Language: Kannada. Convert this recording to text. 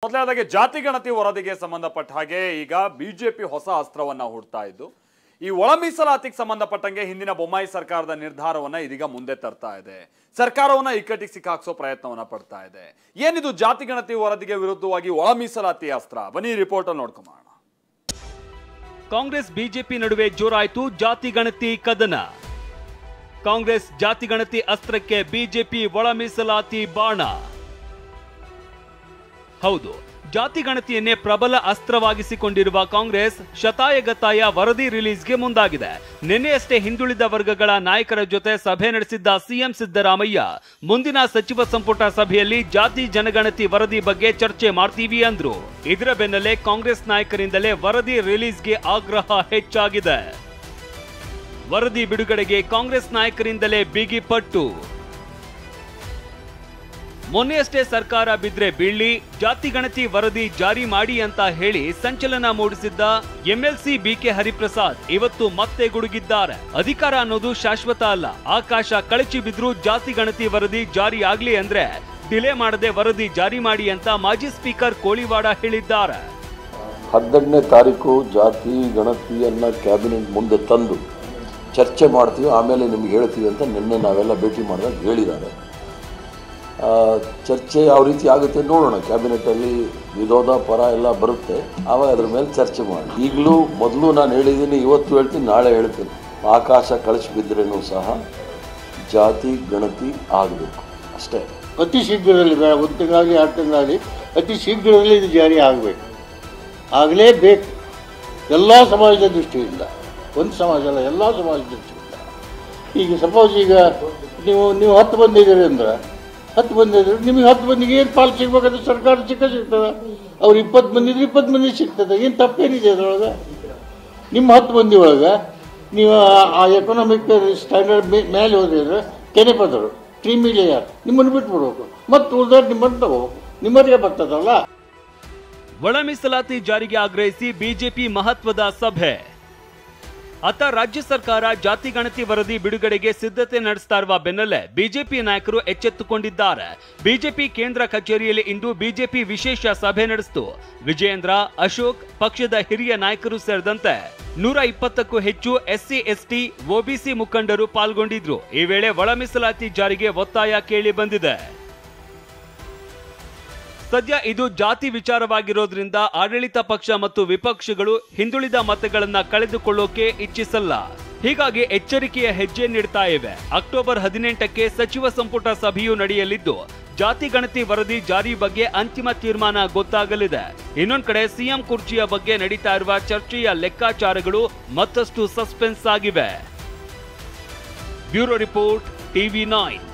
ಮೊದಲನೇದಾಗಿ ಜಾತಿ ಗಣತಿ ವರದಿಗೆ ಸಂಬಂಧಪಟ್ಟ ಹಾಗೆ ಈಗ ಬಿಜೆಪಿ ಹೊಸ ಅಸ್ತ್ರವನ್ನ ಹೂಡ್ತಾ ಇದ್ದು ಈ ಒಳ ಮೀಸಲಾತಿಗೆ ಸಂಬಂಧಪಟ್ಟಂಗೆ ಹಿಂದಿನ ಬೊಮ್ಮಾಯಿ ಸರ್ಕಾರದ ನಿರ್ಧಾರವನ್ನ ಇದೀಗ ಮುಂದೆ ತರ್ತಾ ಇದೆ. ಸರ್ಕಾರವನ್ನ ಇಕ್ಕಟ್ಟಿಗೆ ಸಿಕ್ಕಾಕ್ಸೋ ಪ್ರಯತ್ನವನ್ನ ಪಡ್ತಾ ಇದೆ. ಏನಿದು ಜಾತಿ ಗಣತಿ ವರದಿಗೆ ವಿರುದ್ಧವಾಗಿ ಒಳ ಮೀಸಲಾತಿ ಅಸ್ತ್ರ? ಬನ್ನಿ ರಿಪೋರ್ಟ್ ಅಲ್ಲಿ ನೋಡ್ಕೊಂಬೋಣ. ಕಾಂಗ್ರೆಸ್ ಬಿಜೆಪಿ ನಡುವೆ ಜೋರಾಯಿತು ಜಾತಿ ಗಣತಿ ಕದನ. ಕಾಂಗ್ರೆಸ್ ಜಾತಿ ಗಣತಿ ಅಸ್ತ್ರಕ್ಕೆ ಬಿಜೆಪಿ ಒಳ ಮೀಸಲಾತಿ ಬಾಣ. ಹೌದು, ಜಾತಿ ಗಣತಿಯನ್ನೇ ಪ್ರಬಲ ಅಸ್ತ್ರವಾಗಿಸಿಕೊಂಡಿರುವ ಕಾಂಗ್ರೆಸ್ ಶತಾಯಗತಾಯ ವರದಿ ರಿಲೀಸ್ಗೆ ಮುಂದಾಗಿದೆ. ನಿನ್ನೆಯಷ್ಟೇ ಹಿಂದುಳಿದ ವರ್ಗಗಳ ನಾಯಕರ ಜೊತೆ ಸಭೆ ನಡೆಸಿದ್ದ ಸಿಎಂ ಸಿದ್ದರಾಮಯ್ಯ ಮುಂದಿನ ಸಚಿವ ಸಂಪುಟ ಸಭೆಯಲ್ಲಿ ಜಾತಿ ಜನಗಣತಿ ವರದಿ ಬಗ್ಗೆ ಚರ್ಚೆ ಮಾಡ್ತೀವಿ ಅಂದ್ರು. ಇದರ ಬೆನ್ನಲ್ಲೇ ಕಾಂಗ್ರೆಸ್ ನಾಯಕರಿಂದಲೇ ವರದಿ ರಿಲೀಸ್ಗೆ ಆಗ್ರಹ ಹೆಚ್ಚಾಗಿದೆ. ವರದಿ ಬಿಡುಗಡೆಗೆ ಕಾಂಗ್ರೆಸ್ ನಾಯಕರಿಂದಲೇ ಬಿಗಿ ಪಟ್ಟು. ಮೊನ್ನೆಯಷ್ಟೇ ಸರ್ಕಾರ ಬಿದ್ರೆ ಬೀಳ್ಲಿ, ಜಾತಿ ಗಣತಿ ವರದಿ ಜಾರಿ ಮಾಡಿ ಅಂತ ಹೇಳಿ ಸಂಚಲನ ಮೂಡಿಸಿದ್ದ ಎಂಎಲ್ಸಿ ಬಿಕೆ ಹರಿಪ್ರಸಾದ್ ಇವತ್ತು ಮತ್ತೆ ಗುಡುಗಿದ್ದಾರೆ. ಅಧಿಕಾರ ಅನ್ನೋದು ಶಾಶ್ವತ ಅಲ್ಲ, ಆಕಾಶ ಕಳಚಿ ಬಿದ್ರೂ ಜಾತಿ ಗಣತಿ ವರದಿ ಜಾರಿ ಆಗ್ಲಿ ಅಂದ್ರೆ ಡಿಲೇ ಮಾಡದೆ ವರದಿ ಜಾರಿ ಮಾಡಿ ಅಂತ ಮಾಜಿ ಸ್ಪೀಕರ್ ಕೋಳಿವಾಡ ಹೇಳಿದ್ದಾರೆ. 12ನೇ ತಾರೀಕು ಜಾತಿ ಗಣತಿಯನ್ನ ಕ್ಯಾಬಿನೆಟ್ ಮುಂದೆ ತಂದು ಚರ್ಚೆ ಮಾಡ್ತೀವಿ, ಆಮೇಲೆ ನಿಮ್ಗೆ ಹೇಳ್ತೀವಿ ಅಂತ ನಿನ್ನೆ ನಾವೆಲ್ಲ ಭೇಟಿ ಮಾಡಿದಾಗ ಹೇಳಿದ್ದಾರೆ. ಚರ್ಚೆ ಯಾವ ರೀತಿ ಆಗುತ್ತೆ ನೋಡೋಣ. ಕ್ಯಾಬಿನೆಟಲ್ಲಿ ವಿರೋಧ ಪರ ಎಲ್ಲ ಬರುತ್ತೆ, ಆವಾಗ ಅದ್ರ ಮೇಲೆ ಚರ್ಚೆ ಮಾಡಿ. ಈಗಲೂ ಮೊದಲು ನಾನು ಹೇಳಿದ್ದೀನಿ, ಇವತ್ತು ಹೇಳ್ತೀನಿ, ನಾಳೆ ಹೇಳ್ತೀನಿ. ಆಕಾಶ ಕಳಿಸಿ ಬಿದ್ದರೇನೂ ಸಹ ಜಾತಿ ಗಣತಿ ಆಗಬೇಕು ಅಷ್ಟೇ. ಅತಿ ಶೀಘ್ರದಲ್ಲಿ ಬೇಡ, 1 ತಿಂಗಳಾಗಲಿ 2 ತಿಂಗಳಾಗಲಿ, ಅತಿ ಶೀಘ್ರದಲ್ಲಿ ಇದು ಜಾರಿ ಆಗಬೇಕು, ಆಗಲೇಬೇಕು. ಎಲ್ಲ ಸಮಾಜದ ದೃಷ್ಟಿಯಿಂದ, ಒಂದು ಸಮಾಜ ಅಲ್ಲ, ಎಲ್ಲ ಸಮಾಜದ ದೃಷ್ಟಿಯಿಂದ. ಈಗ ಸಪೋಸ್ ಈಗ ನೀವು 10 ಬಂದಿದ್ದೀರಿ ಅಂದ್ರೆ 10 ಬಂದಿದ್ರೆ ನಿಮಗೆ 10 ಮಂದಿಗೆ ಏನು ಪಾಲು ಸಿಗ್ಬೇಕಂದ್ರೆ ಸರ್ಕಾರ ಸಿಗ್ತದೆ. ಅವ್ರು 20 ಬಂದಿದ್ರೆ 20 ಮಂದಿ ಸಿಗ್ತದೆ. ಏನು ತಪ್ಪೇನಿದೆ ಅದರೊಳಗೆ? ನಿಮ್ಮ 10 ಮಂದಿ ಒಳಗೆ ನೀವು ಆ ಎಕನಾಮಿಕ್ ಸ್ಟ್ಯಾಂಡರ್ಡ್ ಮೇಲೆ ಹೋದ್ರೆ ಕೆನೆಪದರು ಕ್ರಿಮಿಲೇಯರ್ ನಿಮ್ಮನ್ನು ಬಿಟ್ಬಿಡ್ಬೇಕು, ಮತ್ತು ಉಳಿದ್ರೆ ನಿಮ್ಮನ್ನು ತಗೋಬೇಕು, ನಿಮ್ಮರಿಗೆ ಬರ್ತದಲ್ಲ. ಒಳ ಮೀಸಲಾತಿ ಜಾರಿಗೆ ಆಗ್ರಹಿಸಿ ಬಿಜೆಪಿ ಮಹತ್ವದ ಸಭೆ. ಅತ್ತ ರಾಜ್ಯ ಸರ್ಕಾರ ಜಾತಿ ಗಣತಿ ವರದಿ ಬಿಡುಗಡೆಗೆ ಸಿದ್ಧತೆ ನಡೆಸ್ತಾ ಇರುವ ಬೆನ್ನಲ್ಲೇ ಬಿಜೆಪಿ ನಾಯಕರು ಎಚ್ಚೆತ್ತುಕೊಂಡಿದ್ದಾರೆ. ಬಿಜೆಪಿ ಕೇಂದ್ರ ಕಚೇರಿಯಲ್ಲಿ ಇಂದು ಬಿಜೆಪಿ ವಿಶೇಷ ಸಭೆ ನಡೆಸಿತು. ವಿಜಯೇಂದ್ರ, ಅಶೋಕ್, ಪಕ್ಷದ ಹಿರಿಯ ನಾಯಕರು ಸೇರಿದಂತೆ 120ಕ್ಕೂ ಹೆಚ್ಚು ಎಸ್ಸಿ, ಎಸ್ಟಿ, ಒಬಿಸಿ ಮುಖಂಡರು ಪಾಲ್ಗೊಂಡಿದ್ರು. ಈ ವೇಳೆ ಒಳ ಮೀಸಲಾತಿ ಜಾರಿಗೆ ಒತ್ತಾಯ ಕೇಳಿ ಬಂದಿದೆ. ಸದ್ಯ ಇದು ಜಾತಿ ವಿಚಾರವಾಗಿರೋದ್ರಿಂದ ಆಡಳಿತ ಪಕ್ಷ ಮತ್ತು ವಿಪಕ್ಷಗಳು ಹಿಂದುಳಿದ ಮತಗಳನ್ನ ಕಳೆದುಕೊಳ್ಳೋಕೆ ಇಚ್ಛಿಸಲ್ಲ. ಹೀಗಾಗಿ ಎಚ್ಚರಿಕೆಯ ಹೆಜ್ಜೆ ನೀಡ್ತಾ ಇವೆ. ಅಕ್ಟೋಬರ್ 18ಕ್ಕೆ ಸಚಿವ ಸಂಪುಟ ಸಭೆಯೂ ನಡೆಯಲಿದ್ದು ಜಾತಿ ಗಣತಿ ವರದಿ ಜಾರಿ ಬಗ್ಗೆ ಅಂತಿಮ ತೀರ್ಮಾನ ಗೊತ್ತಾಗಲಿದೆ. ಇನ್ನೊಂದ್ ಕಡೆ ಸಿಎಂ ಕುರ್ಚಿಯ ಬಗ್ಗೆ ನಡೀತಾ ಇರುವ ಚರ್ಚೆಯ ಲೆಕ್ಕಾಚಾರಗಳು ಮತ್ತಷ್ಟು ಸಸ್ಪೆನ್ಸ್ ಆಗಿವೆ. Bureau report, TV9.